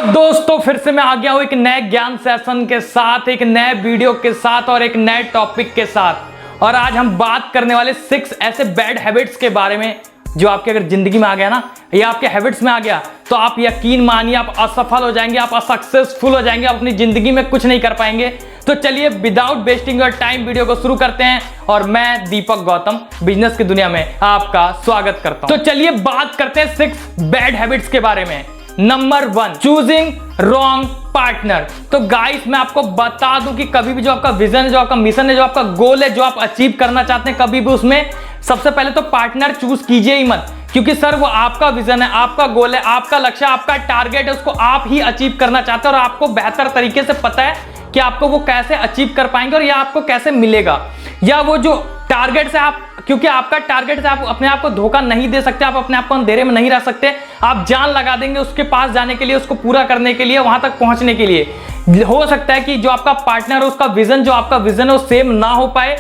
दोस्तों फिर से मैं आ गया हूं एक नए ज्ञान सेशन के साथ, एक नए वीडियो के साथ और एक नए टॉपिक के साथ। और आज हम बात करने वाले 6 ऐसे बैड हैबिट्स के बारे में जो आपके अगर जिंदगी में आ गया ना, या आपके हैबिट्स में आ गया तो आप यकीन मानिए आप असफल हो जाएंगे, आप असक्सेसफुल हो जाएंगे, आप अपनी जिंदगी में कुछ नहीं कर पाएंगे। तो चलिए without wasting your time video को शुरू करते हैं और मैं दीपक गौतम बिजनेस की दुनिया में आपका स्वागत करता हूं। तो चलिए बात करते हैं 6 बैड हैबिट्स के बारे में। Number 1, choosing wrong partner. तो गाइस मैं आपको बता दूं कि कभी भी जो आपका विजन है, जो आपका मिशन है, जो आपका गोल है, जो आप अचीव करना चाहते हैं, कभी भी उसमें सबसे पहले तो पार्टनर चूज कीजिए ही मत, क्योंकि सर वो आपका विजन है, आपका गोल है, आपका लक्ष्य, आपका टारगेट है, उसको आप ही अचीव करना चाहते हैं और आपको बेहतर तरीके से पता है कि आपको वो कैसे अचीव कर पाएंगे और या आपको कैसे मिलेगा। या वो जो टारगेट से आप, क्योंकि आपका टारगेट से आप अपने आप को धोखा नहीं दे सकते, आप अपने आप को अंधेरे में नहीं रह सकते, आप जान लगा देंगे उसके पास जाने के लिए, उसको पूरा करने के लिए, वहां तक पहुंचने के लिए। हो सकता है कि जो आपका पार्टनर है उसका विजन, जो आपका विजन है वो सेम ना हो पाए,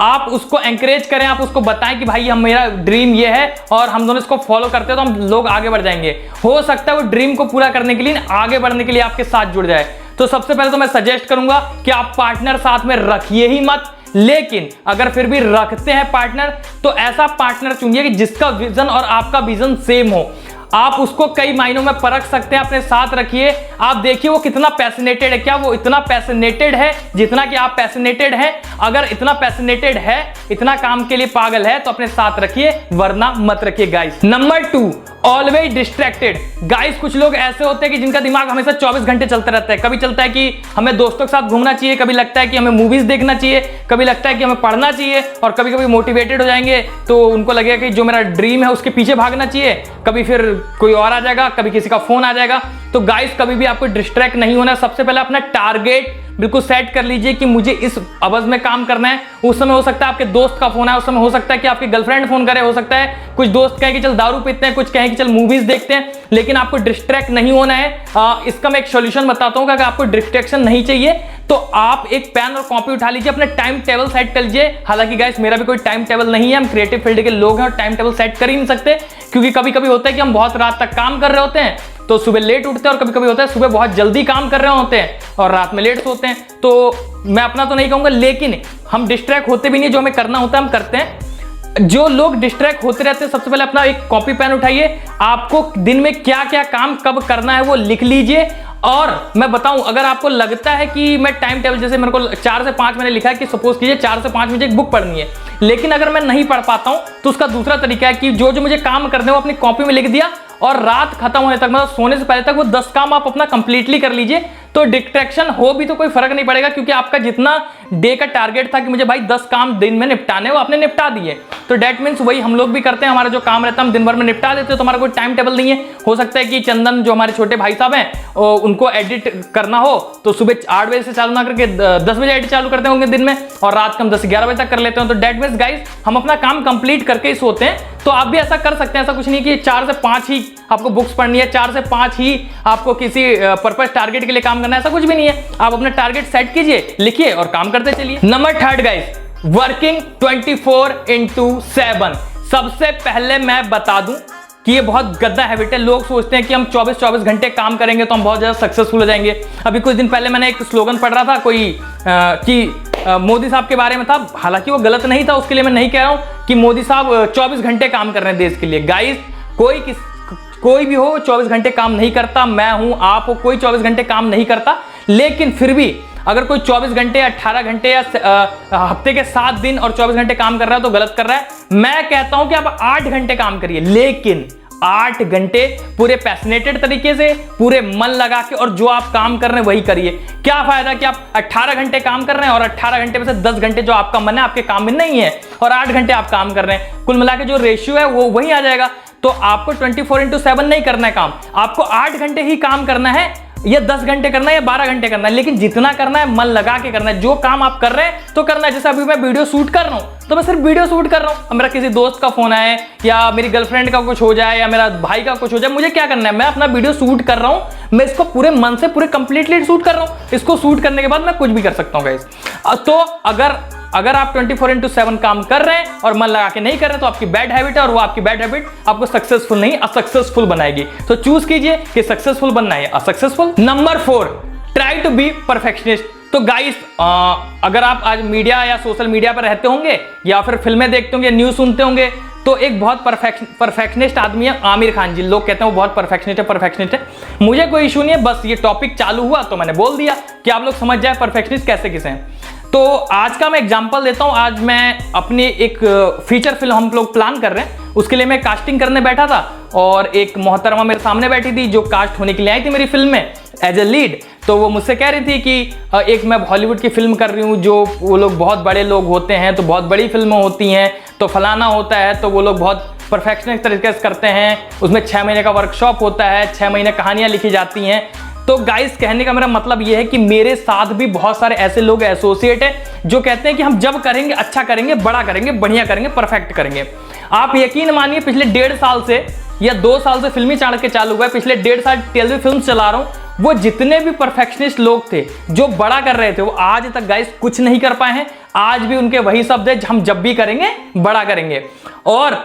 आप उसको एंकरेज करें, आप उसको बताएं कि भाई हम, मेरा ड्रीम ये है और हम दोनों इसको फॉलो करते हैं तो हम लोग आगे बढ़ जाएंगे। हो सकता है वो ड्रीम को पूरा करने के लिए, आगे बढ़ने के लिए आपके साथ जुड़ जाए। तो सबसे पहले तो मैं सजेस्ट करूंगा कि आप पार्टनर साथ में रखिए ही मत, लेकिन अगर फिर भी रखते हैं पार्टनर तो ऐसा पार्टनर चुनिए कि जिसका विजन और आपका विजन सेम हो। आप उसको कई मायनों में परख सकते हैं, अपने साथ रखिए, आप देखिए वो कितना पैशनेटेड है, क्या वो इतना पैशनेटेड है जितना कि आप पैशनेटेड हैं। अगर इतना पैशनेटेड है, इतना काम के लिए पागल है तो अपने साथ रखिए, वरना मत रखिए guys. Number 2, always distracted. Guys कुछ लोग ऐसे होते हैं कि जिनका दिमाग हमेशा 24 घंटे चलता रहता है। कभी चलता है कि हमें दोस्तों के साथ घूमना चाहिए, कभी लगता है कि हमें मूवीज देखना चाहिए, कभी लगता है कि हमें पढ़ना चाहिए, और कभी कभी मोटिवेटेड हो जाएंगे तो उनको लगेगा कि जो मेरा ड्रीम है उसके पीछे भागना चाहिए, कभी फिर कोई और आ जाएगा, कभी किसी का फोन आ जाएगा। तो गाइस कभी भी आपको डिस्ट्रैक्ट नहीं होना। सबसे पहले अपना टारगेट बिल्कुल सेट कर लीजिए कि मुझे इस अवध में काम करना है। उस समय हो सकता है आपके दोस्त का फोन है, उस समय हो सकता है कि आपके गर्लफ्रेंड फोन करे, हो सकता है कुछ दोस्त कहें कि चल दारू पीते हैं, कुछ कहें कि चल मूवीज देखते हैं, लेकिन आपको डिस्ट्रैक्ट नहीं होना है। इसका मैं एक सॉल्यूशन बताता हूं कि अगर आपको डिस्ट्रैक्शन नहीं चाहिए तो आप एक पेन और कॉपी उठा लीजिए, अपना टाइम टेबल सेट कर लीजिए। हालांकि गाइस मेरा भी कोई टाइम टेबल नहीं है, हम क्रिएटिव फील्ड के लोग हैं और टाइम टेबल सेट कर ही नहीं सकते, क्योंकि कभी कभी होता है कि हम बहुत रात तक काम कर रहे होते हैं तो सुबह लेट उठते हैं, और कभी कभी होता है सुबह बहुत जल्दी काम कर रहे होते हैं और रात में लेट सोते हैं। तो मैं अपना तो नहीं कहूंगा, लेकिन हम डिस्ट्रैक्ट होते भी नहीं, जो हमें करना होता है हम करते हैं। जो लोग डिस्ट्रैक्ट होते रहते हैं, सबसे पहले अपना एक कॉपी पेन उठाइए, आपको दिन में क्या क्या काम कब करना है वो लिख लीजिए। और मैं बताऊं, अगर आपको लगता है कि मैं टाइम टेबल, जैसे मेरे को 4 से 5 मैंने लिखा है कि सपोज कीजिए 4 से 5 मुझे एक बुक पढ़नी है, लेकिन अगर मैं नहीं पढ़ पाता हूं तो उसका दूसरा तरीका है कि जो जो मुझे काम करने वो अपनी कॉपी में लिख दिया और रात खत्म होने तक, मतलब सोने से पहले तक वो 10 काम आप अपना कंप्लीटली कर लीजिए। तो डिस्ट्रैक्शन हो भी तो कोई फर्क नहीं पड़ेगा, क्योंकि आपका जितना डे का टारगेट था कि मुझे भाई 10 काम दिन में निपटाने, वो आपने निपटा दिए। तो डेट मीन्स वही हम लोग भी करते हैं, हमारा जो काम रहता है हम दिन भर में निपटा देते हैं, तो हमारा कोई टाइम टेबल नहीं है। हो सकता है कि चंदन जो हमारे छोटे भाई साहब हैं उनको एडिट करना हो तो सुबह 8 बजे से चालू ना करके 10 बजे एडिट चालू करते होंगे दिन में, और रात को हम 10-11 बजे तक कर लेते हैं। तो डेट मीन्स गाइस हम अपना काम कंप्लीट करके ही सोते हैं। तो आप भी ऐसा कर सकते हैं, ऐसा कुछ नहीं कि 4 से 5 ही आपको बुक्स पढ़नी है, 4 से 5 ही आपको किसी पर्पस टारगेट के लिए काम करना है, ऐसा कुछ भी नहीं है। आप अपना टारगेट सेट कीजिए, लिखिए और काम करते चलिए। Number 3 guys, working 24/7। सबसे पहले मैं बता दूं कि ये बहुत गंदा हैबिट है। लोग सोचते हैं कि हम 24 घंटे काम करेंगे तो हम बहुत ज्यादा सक्सेसफुल हो जाएंगे। अभी कुछ दिन पहले मैंने एक स्लोगन पढ़ रहा था कोई कि मोदी साहब के बारे में था, हालांकि वो गलत नहीं था, उसके लिए मैं नहीं कह रहा हूं कि मोदी साहब 24 घंटे काम कर रहे हैं देश के लिए। गाइस कोई भी हो 24 घंटे काम नहीं करता, मैं हूं, आप हो, कोई 24 घंटे काम नहीं करता, लेकिन फिर भी अगर कोई 24 घंटे, 18 घंटे या हफ्ते के 7 दिन और 24 घंटे काम कर रहा है तो गलत कर रहा है। मैं कहता हूं कि आप 8 घंटे काम करिए, लेकिन 8 घंटे पूरे पैशनेटेड तरीके से, पूरे मन लगा के, और जो आप काम कर रहे हैं वही करिए। क्या फायदा कि आप 18 घंटे काम कर रहे हैं और 18 घंटे में से 10 घंटे जो आपका मन है आपके काम में नहीं है, और 8 घंटे आप काम कर रहे हैं, कुल मिला के जो रेशियो है वो वही आ जाएगा। तो आपको 24/7 नहीं करना है काम, आपको 8 घंटे ही काम करना है, या 10 घंटे करना है या 12 घंटे करना है, लेकिन जितना करना है मन लगा के करना है। जो काम आप कर रहे हैं तो करना है। जैसे अभी मैं वीडियो शूट कर रहा हूं तो मैं सिर्फ वीडियो शूट कर रहा हूं, मेरा किसी दोस्त का फोन आए या मेरी गर्लफ्रेंड का कुछ हो जाए या मेरा भाई का कुछ हो जाए, मुझे क्या करना है, मैं अपना वीडियो शूट कर रहा हूं, मैं इसको पूरे मन से पूरे कंप्लीटली शूट कर रहा हूं। इसको शूट करने के बाद मैं कुछ भी कर सकता हूं गाइस। तो अगर अगर आप 24/7 काम कर रहे हैं और मन लगा के नहीं कर रहे तो आपकी बैड हैबिट है, और वो आपकी बैड हैबिट आपको सक्सेसफुल नहीं असक्सेसफुल बनाएगी। तो चूज कीजिए कि सक्सेसफुल बनना है unsuccessful. Number 4, try to be perfectionist. तो गाइस, अगर आप आज मीडिया या सोशल मीडिया पर रहते होंगे या फिर फिल्में देखते होंगे, न्यूज़ सुनते होंगे, तो एक बहुत परफेक्शनिस्ट आदमी है आमिर खान जी। लोग कहते हैं वो बहुत परफेक्शनिस्ट है। मुझे कोई इशू नहीं है, बस ये टॉपिक चालू हुआ तो मैंने बोल दिया कि आप लोग समझ जाए परफेक्शनिस्ट कैसे किसे हैं। तो आज का मैं एग्जांपल देता हूं। आज मैं अपनी एक फीचर फिल्म हम लोग प्लान कर रहे हैं, उसके लिए मैं कास्टिंग करने बैठा था और एक मोहतरमा मेरे सामने बैठी थी जो कास्ट होने के लिए आई थी मेरी फिल्म में एज ए लीड। तो वो मुझसे कह रही थी कि एक मैं हॉलीवुड की फिल्म कर रही हूँ, जो वो लोग बहुत बड़े लोग होते हैं तो बहुत बड़ी फिल्में होती हैं, तो फलाना होता है, तो वो लोग बहुत परफेक्शनिस्ट तरीके से करते हैं, उसमें 6 महीने का वर्कशॉप होता है, 6 महीने कहानियाँ लिखी जाती हैं। तो गाइस, कहने का मेरा मतलब ये है कि मेरे साथ भी बहुत सारे ऐसे लोग एसोसिएट हैं जो कहते हैं कि हम जब करेंगे अच्छा करेंगे, बड़ा करेंगे, बढ़िया करेंगे, परफेक्ट करेंगे। आप यकीन मानिए पिछले 1.5 साल से या 2 साल से फिल्मी चाणक्य चालू हुआ है, पिछले 1.5 साल टेलीविजन फिल्म चला रहा हूं, वो जितने भी परफेक्शनिस्ट लोग थे जो बड़ा कर रहे थे वो आज तक गाइस कुछ नहीं कर पाए हैं। आज भी उनके वही शब्द है, हम जब भी करेंगे बड़ा करेंगे। और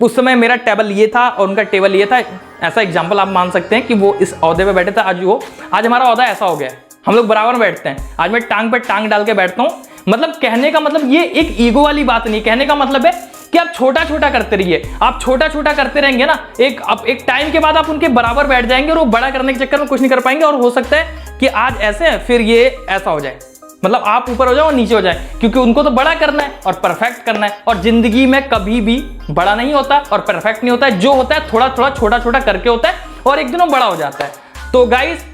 उस समय मेरा टेबल ये था और उनका टेबल ये था। ऐसा एग्जांपल आप मान सकते हैं कि वो इस ओहदे पे बैठे थे, आज हमारा ओहदा ऐसा हो गया है, हम लोग बराबर बैठते हैं। आज मैं टांग पे टांग डाल के बैठता हूं। मतलब कहने का मतलब ये एक ईगो वाली बात नहीं, कहने का मतलब है कि आप छोटा छोटा करते रहिए। आप छोटा छोटा करते रहेंगे ना, एक टाइम के बाद आप उनके बराबर बैठ जाएंगे और वो बड़ा करने के चक्कर में कुछ नहीं कर पाएंगे। और हो सकता है कि आज ऐसे है फिर ये ऐसा हो जाए, मतलब आप ऊपर हो जाओ और नीचे हो जाए, क्योंकि उनको तो बड़ा करना है और परफेक्ट करना है। और जिंदगी में कभी भी बड़ा नहीं होता और परफेक्ट नहीं होता है, जो होता है थोड़ा थोड़ा छोटा छोटा करके होता है और एक दिन वो बड़ा हो जाता है। तो गाइस,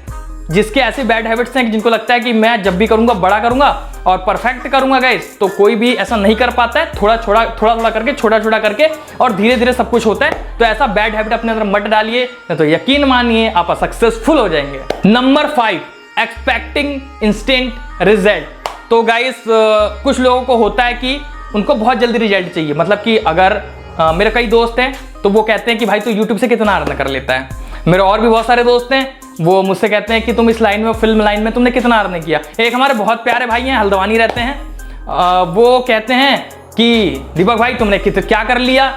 जिसके ऐसे बैड हैबिट्स हैं कि जिनको लगता है कि मैं जब भी करूंगा बड़ा करूंगा और परफेक्ट करूंगा गाइस, तो कोई भी ऐसा नहीं कर पाता है। थोड़ा थोड़ा करके, छोटा छोटा करके और धीरे धीरे सब कुछ होता है। तो ऐसा बैड हैबिट अपने अंदर मत डालिए, तो यकीन मानिए आप सक्सेसफुल हो जाएंगे। Number 5, expecting instant result. तो गाइस, कुछ लोगों को होता है कि उनको बहुत जल्दी रिजल्ट चाहिए। मतलब कि अगर मेरे कई दोस्त हैं तो वो कहते हैं कि भाई तू यूट्यूब से कितना अर्न कर लेता है। मेरे और भी बहुत सारे दोस्त हैं, वो मुझसे कहते हैं कि तुम इस लाइन में, फिल्म लाइन में तुमने कितना अर्न किया। एक हमारे बहुत प्यारे भाई हैं, हल्द्वानी रहते हैं, वो कहते हैं कि दीपक भाई तुमने क्या कर लिया,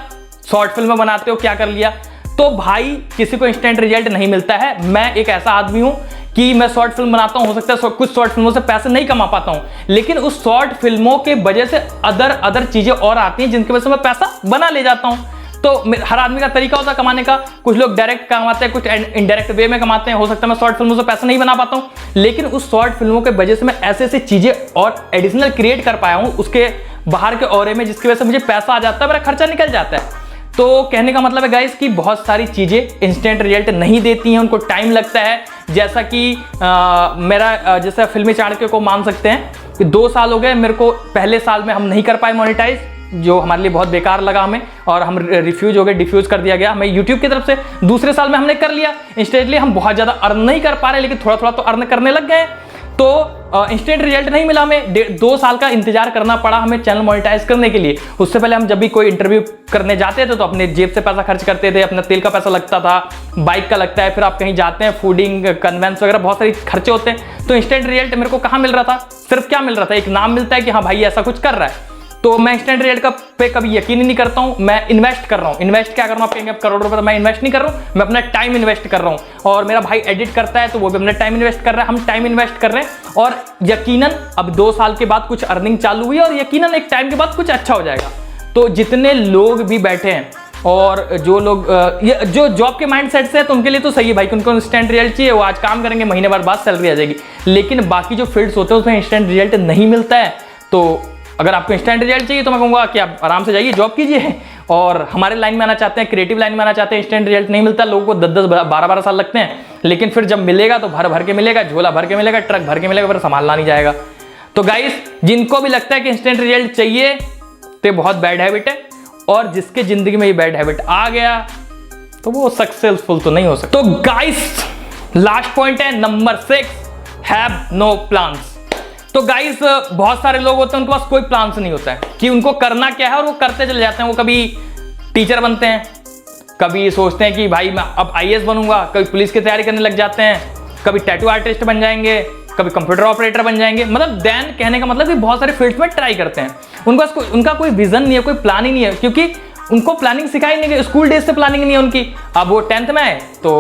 शॉर्ट फिल्म बनाते हो, क्या कर लिया। तो भाई, किसी को इंस्टेंट रिजल्ट नहीं मिलता है। मैं एक ऐसा आदमी हूं कि मैं शॉर्ट फिल्म बनाता हूं, हो सकता है कुछ शॉर्ट फिल्मों से पैसे नहीं कमा पाता हूं, लेकिन उस शॉर्ट फिल्मों के वजह से अदर चीजें और आती हैं जिनकी वजह से मैं पैसा बना ले जाता हूं। तो हर आदमी का तरीका होता है कमाने का, कुछ लोग डायरेक्ट कमाते हैं, कुछ इनडायरेक्ट वे में कमाते हैं। हो सकता है मैं शॉर्ट फिल्मों से पैसा नहीं बना पाता हूं, लेकिन उस शॉर्ट फिल्मों के वजह से मैं ऐसे ऐसे चीजें और एडिशनल क्रिएट कर पाया हूं उसके बाहर के ऑरे में, जिसकी वजह से मुझे पैसा आ जाता है, मेरा खर्चा निकल जाता है। तो कहने का मतलब है गाइस कि बहुत सारी चीजें इंस्टेंट रिजल्ट नहीं देती हैं, उनको टाइम लगता है। जैसा कि मेरा जैसा फिल्मी चाणक्य को मान सकते हैं कि 2 साल हो गए मेरे को, पहले साल में हम नहीं कर पाए मोनेटाइज, जो हमारे लिए बहुत बेकार लगा हमें, और हम रिफ्यूज हो गए, डिफ्यूज कर दिया गया हमें यूट्यूब की तरफ से। दूसरे साल में हमने कर लिया इंस्टेंटली, हम बहुत ज़्यादा अर्न नहीं कर पा रहे, लेकिन थोड़ा थोड़ा तो अर्न करने लग गए। तो इंस्टेंट रिजल्ट नहीं मिला हमें, 2 साल का इंतजार करना पड़ा हमें चैनल मोनेटाइज करने के लिए। उससे पहले हम जब भी कोई इंटरव्यू करने जाते थे तो अपने जेब से पैसा खर्च करते थे, अपना तेल का पैसा लगता था, बाइक का लगता है, फिर आप कहीं जाते हैं, फूडिंग, कन्वेंस वगैरह बहुत सारी खर्चे होते हैं। तो इंस्टेंट रिजल्ट मेरे को कहाँ मिल रहा था, सिर्फ क्या मिल रहा था, एक नाम मिलता है कि हाँ भाई ऐसा कुछ कर रहा है। तो मैं इंस्टेंट रिजल्ट पे कभी यकीन ही नहीं करता हूं, मैं इन्वेस्ट कर रहा हूं। इन्वेस्ट क्या कर रहा हूं, आप कहेंगे करोड़ रुपए, तो मैं इन्वेस्ट नहीं कर रहा हूं, मैं अपना टाइम इन्वेस्ट कर रहा हूं। और मेरा भाई एडिट करता है तो वो भी अपना टाइम इन्वेस्ट कर रहा है, हम टाइम इन्वेस्ट कर रहे हैं। और यकीनन अब 2 साल के बाद कुछ अर्निंग चालू हुई और यकीनन एक टाइम के बाद कुछ अच्छा हो जाएगा। तो जितने लोग भी बैठे हैं और जो लोग जो जॉब के माइंड सेट से है, तो उनके लिए तो सही है भाई कि उनको इंस्टेंट रिजल्ट चाहिए, वो आज काम करेंगे, महीने भर बाद सैलरी आ जाएगी। लेकिन बाकी जो फील्ड्स होते हैं उसमें इंस्टेंट रिजल्ट नहीं मिलता है। तो अगर आपको इंस्टेंट रिजल्ट चाहिए तो मैं कहूँगा कि आप आराम से जाइए, जॉब कीजिए। और हमारे लाइन में आना चाहते हैं, क्रिएटिव लाइन में आना चाहते हैं, इंस्टेंट रिजल्ट नहीं मिलता, लोगों को 10-10, 12-12 साल लगते हैं, लेकिन फिर जब मिलेगा तो भर भर के मिलेगा, झोला भर के मिलेगा, ट्रक भर के मिलेगा, फिर संभालना नहीं जाएगा। तो गाइस, जिनको भी लगता है कि इंस्टेंट रिजल्ट चाहिए तो बहुत बैड हैबिट है, और जिसके जिंदगी में ये बैड हैबिट आ गया तो वो सक्सेसफुल तो नहीं हो सकता। तो गाइस, लास्ट पॉइंट है नंबर 6, हैव नो प्लान्स। तो गाइस, बहुत सारे लोग होते हैं उनके पास कोई प्लान्स नहीं होता है कि उनको करना क्या है, और वो करते चले जाते हैं। वो कभी टीचर बनते हैं, कभी सोचते हैं कि भाई मैं अब IAS बनूंगा, कभी पुलिस की तैयारी करने लग जाते हैं, कभी टैटू आर्टिस्ट बन जाएंगे, कभी कंप्यूटर ऑपरेटर बन जाएंगे। मतलब देन कहने का मतलब कि बहुत सारे फील्ड्स में ट्राई करते हैं। उनका कोई विजन नहीं है, कोई प्लानिंग नहीं है, क्योंकि उनको प्लानिंग सिखाई नहीं गई, स्कूल डेज से प्लानिंग नहीं है उनकी। अब वो 10th में आए तो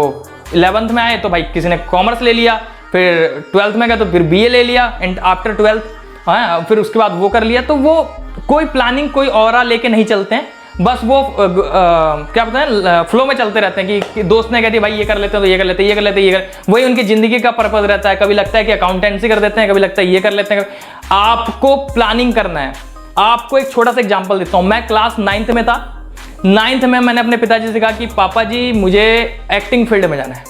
11th में आए तो भाई किसी ने कॉमर्स ले लिया, फिर 12th में गए तो फिर BA ले लिया एंड आफ्टर 12th, हाँ, फिर उसके बाद वो कर लिया। तो वो कोई प्लानिंग, कोई ऑरा लेके नहीं चलते हैं, बस वो क्या बताएं, फ्लो में चलते रहते हैं कि दोस्त ने कह दिया भाई ये कर लेते हैं तो ये कर लेते हैं, ये कर लेते हैं, ये कर, वही उनकी जिंदगी का पर्पज रहता है। कभी लगता है कि अकाउंटेंसी कर देते हैं, कभी लगता है ये कर लेते हैं। आपको प्लानिंग करना है। आपको एक छोटा सा एग्जाम्पल देता हूँ। मैं क्लास 9th में था। 9th में मैंने अपने पिताजी से कहा कि पापा जी मुझे एक्टिंग फील्ड में जाना है।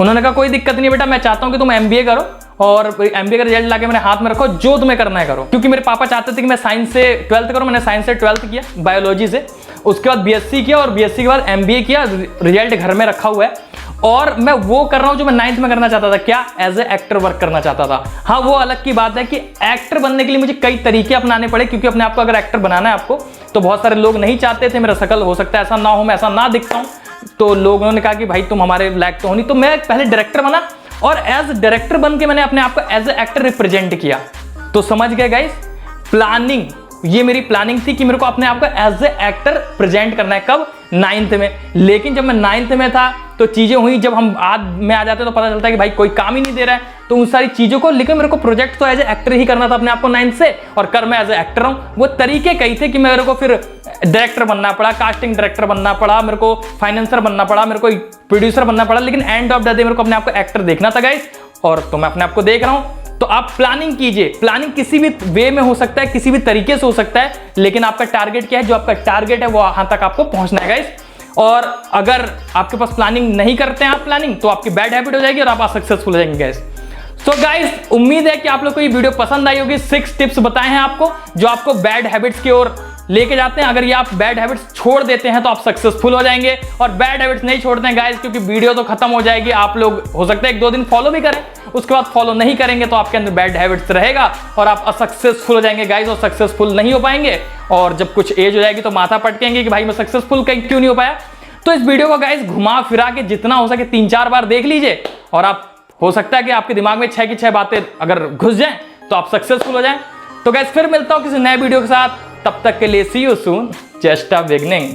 उन्होंने कहा कोई दिक्कत नहीं बेटा, मैं चाहता हूँ कि तुम MBA करो और MBA का रिजल्ट लाके मेरे हाथ में रखो, जो तुम्हें करना है करो। क्योंकि मेरे पापा चाहते थे कि मैं साइंस से 12th करूँ। मैंने साइंस से 12th किया, बायोलॉजी से। उसके बाद BSc किया और BSc के बाद MBA किया। रिजल्ट घर में रखा हुआ है और मैं वो कर रहा हूँ जो मैं 9th में करना चाहता था। क्या? एज ए एक्टर वर्क करना चाहता था। हाँ, वो अलग की बात है कि एक्टर बनने के लिए मुझे कई तरीके अपनाने पड़े, क्योंकि अपने आप को अगर एक्टर बनाना है आपको, तो बहुत सारे लोग नहीं चाहते थे। मेरा शकल हो सकता है ऐसा ना हो, मैं ऐसा ना दिखता हूँ, तो लोगों ने कहा कि भाई तुम हमारे लायक तो हो नहीं। तो मैं पहले डायरेक्टर बना और एज डायरेक्टर बन के मैंने अपने आप को एज ए एक्टर रिप्रेजेंट किया। तो समझ गए गाइस, प्लानिंग, ये मेरी प्लानिंग थी कि मेरे को अपने आप को एज ए एक्टर प्रेजेंट करना है। कब? 9th में। लेकिन जब मैं 9th में था तो चीजें हुई, जब हम आज में आ जाते तो पता चलता है कि भाई कोई काम ही नहीं दे रहा है। तो उन सारी चीजों को लेकर मेरे को प्रोजेक्ट तो एज ए एक्टर ही करना था अपने आप को 9th से, और कर मैं एज ए एक्टर हूं। वो तरीके कई थे कि मेरे को फिर डायरेक्टर बनना पड़ा, कास्टिंग डायरेक्टर बनना पड़ा, मेरे को फाइनेंसर बनना पड़ा, मेरे को प्रोड्यूसर बनना पड़ा। लेकिन एंड ऑफ द डे मेरे को अपने आप को एक्टर देखना था गाइस, और तो मैं अपने आप को देख रहा हूं। तो आप प्लानिंग कीजिए। प्लानिंग किसी भी वे में हो सकता है, किसी भी तरीके से हो सकता है, लेकिन आपका टारगेट क्या है? जो आपका टारगेट है वो वहां तक आपको पहुंचना है गाइस। और अगर आपके पास प्लानिंग नहीं करते हैं आप प्लानिंग, तो आपकी बैड हैबिट हो जाएगी और आप सक्सेसफुल हो जाएंगे गाइस। सो गाइस, उम्मीद है कि आप लोग को ये वीडियो पसंद आई होगी। 6 टिप्स बताए हैं आपको जो आपको बैड हैबिट्स की ओर लेके जाते हैं। अगर ये आप बैड हैबिट्स छोड़ देते हैं तो आप सक्सेसफुल हो जाएंगे, और बैड हैबिट्स नहीं छोड़ते हैं गाइस, क्योंकि वीडियो तो खत्म हो जाएगी। आप लोग हो सकता है 1-2 दिन फॉलो भी करें, उसके बाद फॉलो नहीं करेंगे तो आपके अंदर बैड हैबिट्स रहेगा और आप असक्सेसफुल हो जाएंगे गाइस, और सक्सेसफुल नहीं हो पाएंगे। और जब कुछ एज हो जाएगी तो माथा पटकेंगे कि भाई मैं सक्सेसफुल क्यों नहीं हो पाया। तो इस वीडियो को गाइस घुमा फिरा के जितना हो सके 3-4 बार देख लीजिए, और आप हो सकता है कि आपके दिमाग में 6 की 6 बातें अगर घुस जाएं तो आप सक्सेसफुल हो जाएं। तो गाइस फिर मिलता हूं किसी नए वीडियो के साथ, तब तक के लिए see you soon, just a beginning.